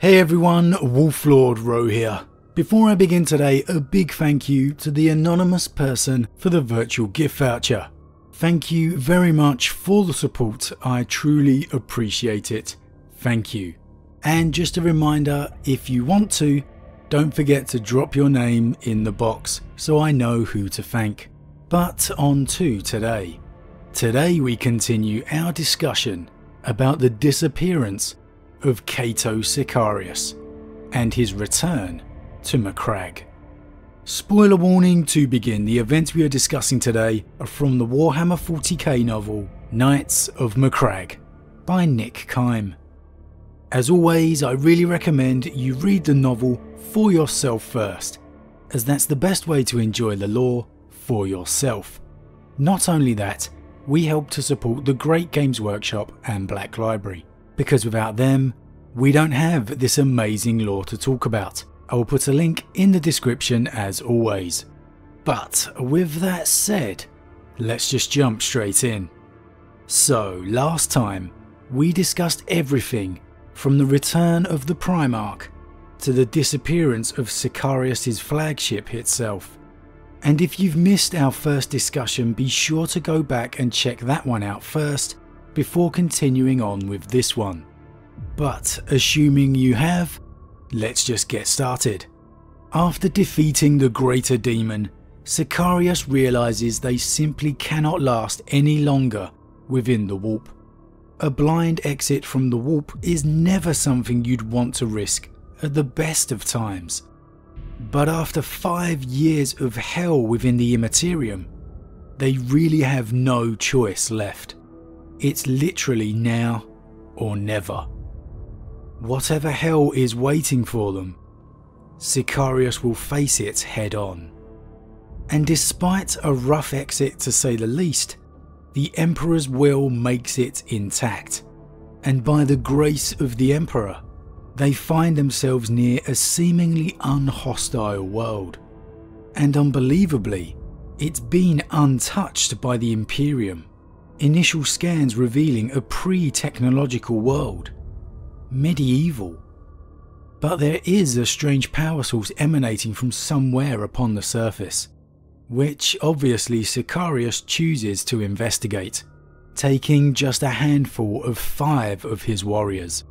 Hey everyone, Wolf Lord Rho here. Before I begin today, a big thank you to the anonymous person for the virtual gift voucher. Thank you very much for the support, I truly appreciate it. Thank you. And just a reminder, if you want to, don't forget to drop your name in the box so I know who to thank. But on to today. Today we continue our discussion about the disappearance of Cato Sicarius and his return to Macragge. Spoiler warning to begin, the events we are discussing today are from the Warhammer 40k novel Knights of Macragge by Nick Kime. As always, I really recommend you read the novel for yourself first, as that's the best way to enjoy the lore for yourself. Not only that, we help to support the great Games Workshop and Black Library, because without them, we don't have this amazing lore to talk about. I will put a link in the description as always. But with that said, let's just jump straight in. So last time, we discussed everything from the return of the Primarch to the disappearance of Sicarius' flagship itself. And if you've missed our first discussion, be sure to go back and check that one out first before continuing on with this one. But assuming you have, let's just get started. After defeating the greater demon, Sicarius realises they simply cannot last any longer within the warp. A blind exit from the warp is never something you'd want to risk at the best of times. But after 5 years of hell within the Immaterium, they really have no choice left. It's literally now or never. Whatever hell is waiting for them, Sicarius will face it head on. And despite a rough exit to say the least, the Emperor's will makes it intact. And by the grace of the Emperor, they find themselves near a seemingly unhostile world. And unbelievably, it's been untouched by the Imperium. Initial scans revealing a pre-technological world. Medieval. But there is a strange power source emanating from somewhere upon the surface, which obviously Sicarius chooses to investigate, taking just a handful of 5 of his warriors.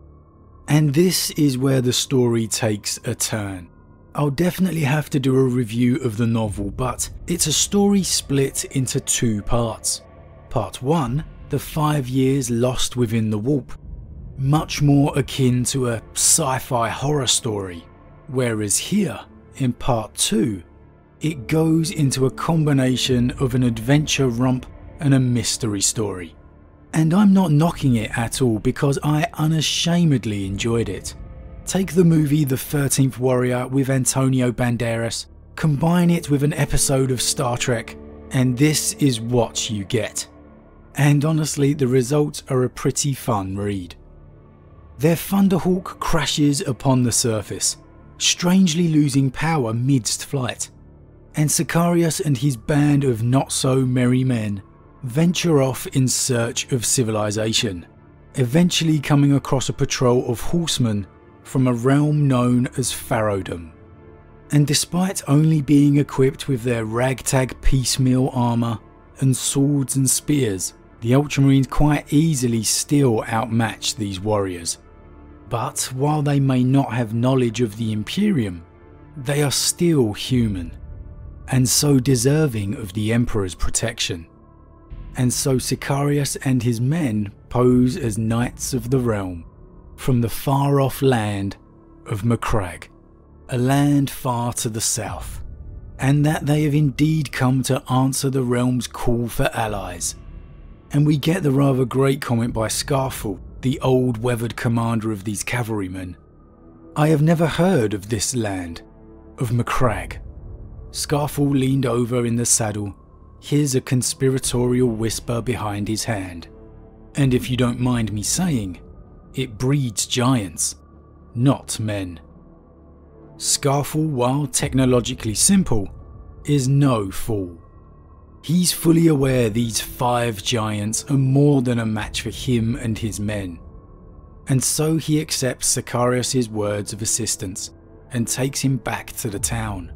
And this is where the story takes a turn. I'll definitely have to do a review of the novel, but it's a story split into 2 parts. Part 1, the 5 years lost within the warp, much more akin to a sci-fi horror story, whereas here, in part 2, it goes into a combination of an adventure romp and a mystery story. And I'm not knocking it at all because I unashamedly enjoyed it. Take the movie The 13th Warrior with Antonio Banderas, combine it with an episode of Star Trek, and this is what you get. And honestly, the results are a pretty fun read. Their Thunderhawk crashes upon the surface, strangely losing power midst flight, and Sicarius and his band of not-so-merry men venture off in search of civilization, eventually coming across a patrol of horsemen from a realm known as Pharaohdom. And despite only being equipped with their ragtag piecemeal armour and swords and spears, the Ultramarines quite easily still outmatch these warriors. But while they may not have knowledge of the Imperium, they are still human, and so deserving of the Emperor's protection. And so Sicarius and his men pose as Knights of the Realm, from the far-off land of Macragge, a land far to the south, and that they have indeed come to answer the realm's call for allies. And we get the rather great comment by Scarful, the old weathered commander of these cavalrymen. I have never heard of this land, of Macragge. Scarful leaned over in the saddle, here's a conspiratorial whisper behind his hand. And if you don't mind me saying, it breeds giants, not men. Scarful, while technologically simple, is no fool. He's fully aware these 5 giants are more than a match for him and his men. and so he accepts Sicarius' words of assistance and takes him back to the town.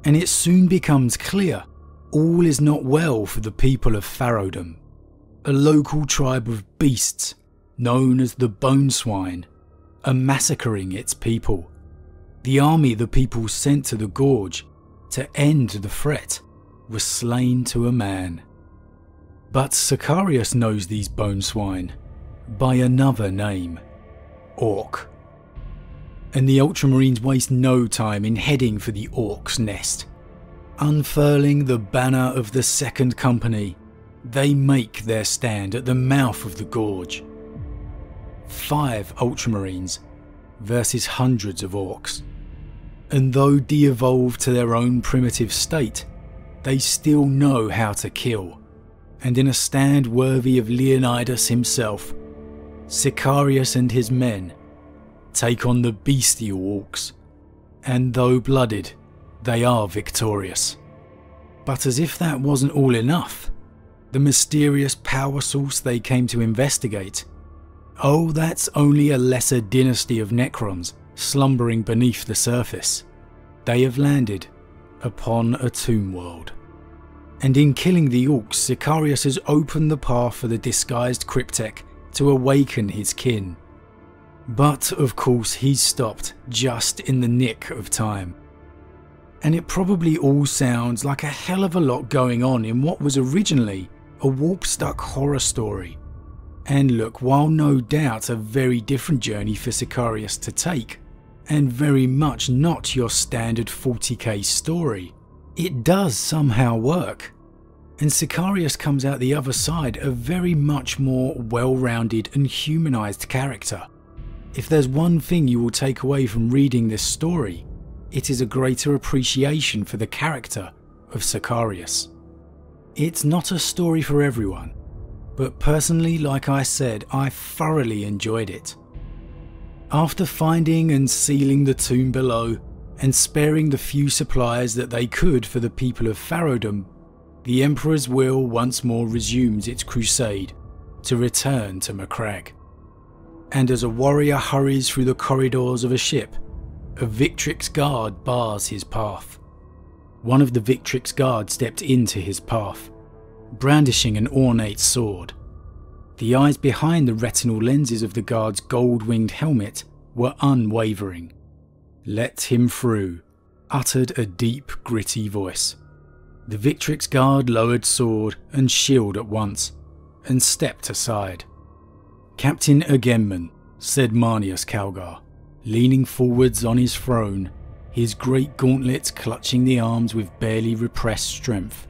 And it soon becomes clear all is not well for the people of Farodom. A local tribe of beasts, known as the Bone Swine, are massacring its people. The army the people sent to the gorge to end the threat was slain to a man. But Sicarius knows these Bone Swine by another name, Orc. And the Ultramarines waste no time in heading for the Orc's nest. Unfurling the banner of the Second Company, they make their stand at the mouth of the gorge. 5 Ultramarines versus hundreds of Orcs. And though de-evolved to their own primitive state, they still know how to kill. And in a stand worthy of Leonidas himself, Sicarius and his men take on the bestial Orcs, and though blooded, they are victorious. But as if that wasn't all enough, the mysterious power source they came to investigate, oh, that's only a lesser dynasty of Necrons slumbering beneath the surface. They have landed upon a tomb world. And in killing the Orcs, Sicarius has opened the path for the disguised Cryptek to awaken his kin. But of course he's stopped just in the nick of time. And it probably all sounds like a hell of a lot going on in what was originally a warp-stuck horror story. And look, while no doubt a very different journey for Sicarius to take, and very much not your standard 40k story, it does somehow work. And Sicarius comes out the other side a very much more well-rounded and humanised character. If there's one thing you will take away from reading this story, it is a greater appreciation for the character of Sicarius. It's not a story for everyone, but personally, like I said, I thoroughly enjoyed it. After finding and sealing the tomb below, and sparing the few supplies that they could for the people of Farodom, the Emperor's will once more resumes its crusade to return to Macragge. And as a warrior hurries through the corridors of a ship, a Victrix guard bars his path. One of the Victrix guard stepped into his path, brandishing an ornate sword. The eyes behind the retinal lenses of the guard's gold-winged helmet were unwavering. "Let him through," uttered a deep, gritty voice. The Victrix guard lowered sword and shield at once, and stepped aside. "Captain Agamemnon," said Marneus Calgar, leaning forwards on his throne, his great gauntlets clutching the arms with barely repressed strength.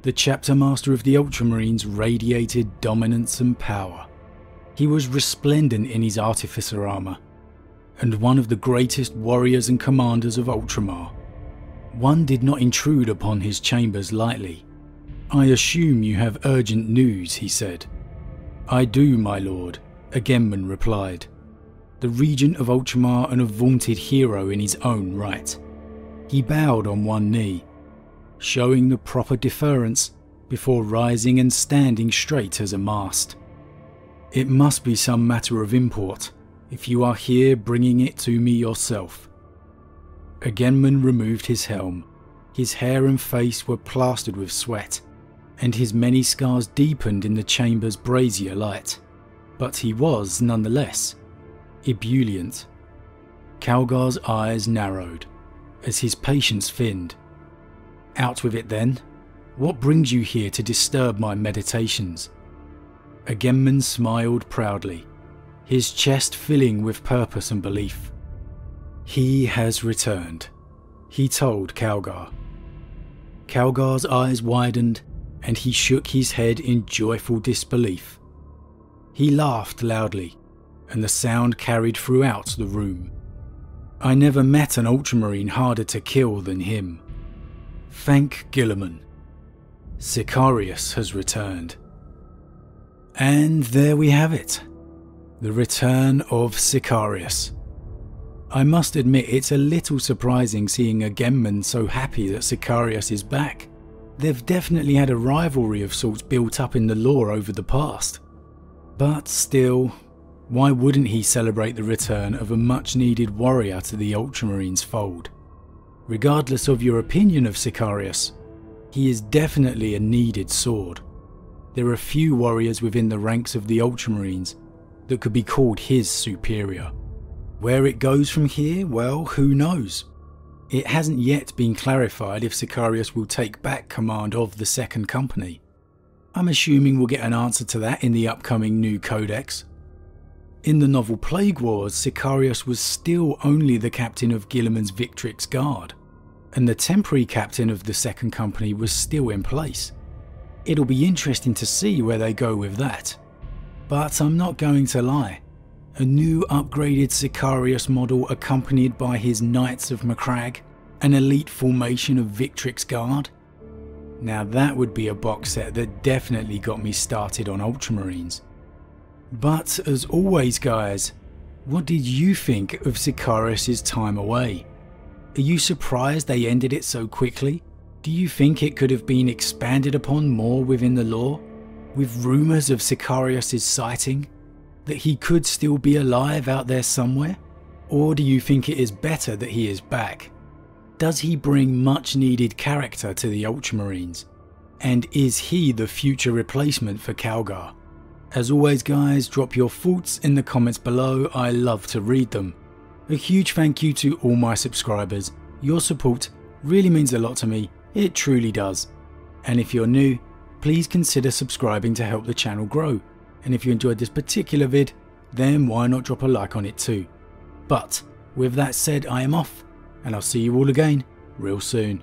The chapter master of the Ultramarines radiated dominance and power. He was resplendent in his artificer armour, and one of the greatest warriors and commanders of Ultramar. One did not intrude upon his chambers lightly. "I assume you have urgent news," he said. "I do, my lord," Agamemnon replied, the regent of Ultramar and a vaunted hero in his own right. He bowed on one knee, showing the proper deference before rising and standing straight as a mast. "It must be some matter of import, if you are here bringing it to me yourself." Agamemnon removed his helm. His hair and face were plastered with sweat, and his many scars deepened in the chamber's brazier light. But he was, nonetheless, ebullient. Calgar's eyes narrowed, as his patience thinned. "Out with it then. What brings you here to disturb my meditations?" Agamemnon smiled proudly, his chest filling with purpose and belief. "He has returned," he told Calgar. Calgar's eyes widened, and he shook his head in joyful disbelief. He laughed loudly, and the sound carried throughout the room. "I never met an Ultramarine harder to kill than him. Thank Guilliman. Sicarius has returned." And there we have it. The return of Sicarius. I must admit it's a little surprising seeing Agamemnon so happy that Sicarius is back. They've definitely had a rivalry of sorts built up in the lore over the past. But still, Why wouldn't he celebrate the return of a much needed warrior to the Ultramarines fold? Regardless of your opinion of Sicarius, he is definitely a needed sword. There are few warriors within the ranks of the Ultramarines that could be called his superior. Where it goes from here, well, who knows? It hasn't yet been clarified if Sicarius will take back command of the Second Company. I'm assuming we'll get an answer to that in the upcoming new codex. In the novel Plague Wars, Sicarius was still only the captain of Guilliman's Victrix Guard, and the temporary captain of the Second Company was still in place. It'll be interesting to see where they go with that. But I'm not going to lie, a new upgraded Sicarius model accompanied by his Knights of Macragge, an elite formation of Victrix Guard? Now that would be a box set that definitely got me started on Ultramarines. But as always guys, what did you think of Sicarius' time away? Are you surprised they ended it so quickly? Do you think it could have been expanded upon more within the lore? With rumours of Sicarius' sighting? That he could still be alive out there somewhere? Or do you think it is better that he is back? Does he bring much needed character to the Ultramarines? And is he the future replacement for Calgar? As always guys, drop your thoughts in the comments below, I love to read them. A huge thank you to all my subscribers, your support really means a lot to me, it truly does. And if you're new, please consider subscribing to help the channel grow. And if you enjoyed this particular vid, then why not drop a like on it too. But with that said, I am off, and I'll see you all again real soon.